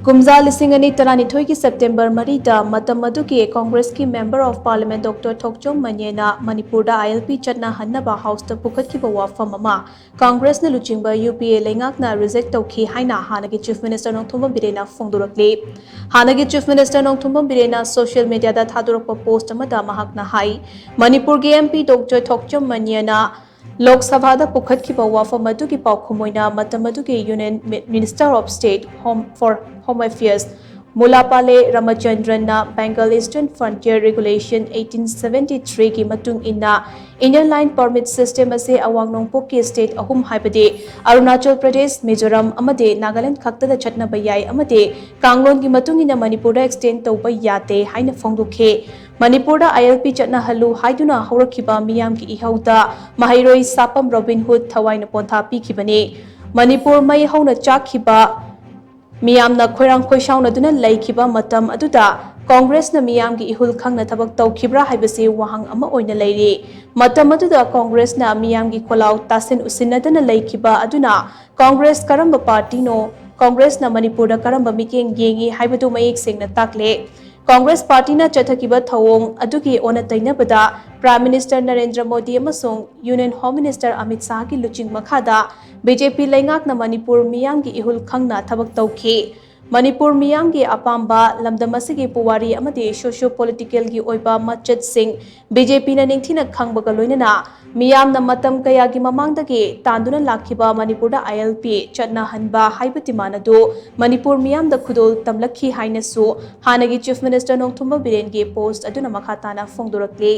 कुमजा लिसिंग अनि तरानिथोई की सेप्टेम्बर मरीदा मतम मधुकी कांग्रेस की member of parliament doctor Thokchom मनियना मणिपुर आईएलपी चटना हन्नबा हाउस द पुखतखिबा वाफम अमा कांग्रेस न लुचिंबा यूपीए लेंगाकना रिजेक्ट तौखी हाइना हानगी चीफ मिनिस्टर नोंथुंबम बिरेना फोंदुरकले हानगी चीफ मिनिस्टर नोंथुंबम बिरेना सोशल मीडिया दा थादुरकपा पोस्ट अमदा महाकना हाई मणिपुर के एमपी डॉक्टर थोकचोम मनियना लोक सभा पुखतखिबा वाफम अदुगी पाउखुमोइना मतम अदुगी union minister of state home for home affairs Mullappally Ramachandran Bengal eastern frontier regulation 1873 की मतुंग इन्ना इंडियन लाइन परमिट सिस्टम असे अवांग नोंगपोक की स्टेट अहुम हाइबदे अरुणाचल प्रदेश मिजोरम अमदे नागालैंड खक्तदा चटनबा याय अमदे कांगलोन की मतुंग इन्ना मणिपुर एक्सटेंड तौबा याते हाइना फोंदोखे मणिपुर आईएलपी चटना हल्लू हाइदुना हौरखिबा मियाम की इहौदा महैरोई सापम रोबिनहुड थवाइन पोंथा पीखिबने मणिपुर मई हौना चाखिबा मियामना खोइरांग खोइसाउनदुना लैखिबा मतम अदुदा कांग्रेसना मियामगी इहुल खंगना थबक तौखिब्रा हाइबसे वहांग अमा ओइना लैरे मतम अदुदा कांग्रेसना मियामगी खोलाव तासिन उसिनदना लैखिबा अदुना कांग्रेस करंबा पार्टीनो कांग्रेसना मणिपुरदा करंबा मिकेंग येंगी हाइबदु मयेक सेंगना ताकले कांग्रेस पार्टी चथकिबा थवोंग अदुगी ओना तैनबदा प्राइम मिनिस्टर नरेंद्र मोदी अमसुंग union home minister Amit Shah की लुचिंग मखादा बीजेपी लेंगाकना मणिपुर मियामगी इहुल खंगना थबक तौखी मणिपुर मियामगी अपाम्बा लमदम असिगी पुवारी अमदि सोशियो पॉलिटिकल की ओइबा मचत सिंह बीजेपी ना निंगथिना खंगबगा लोइनना मियामना मतम कयागी ममांगदगी तांदुना लाखिबा मणिपुर आईएलपी चटना हनबा हाइबति मानदो मणिपुर मियामदा खुदोल तमलखी हाइनसु हानगी चीफ मिनिस्टर नोंथुंबा बिरेन की पोस्ट अदुना मखाताना फोंदुरकले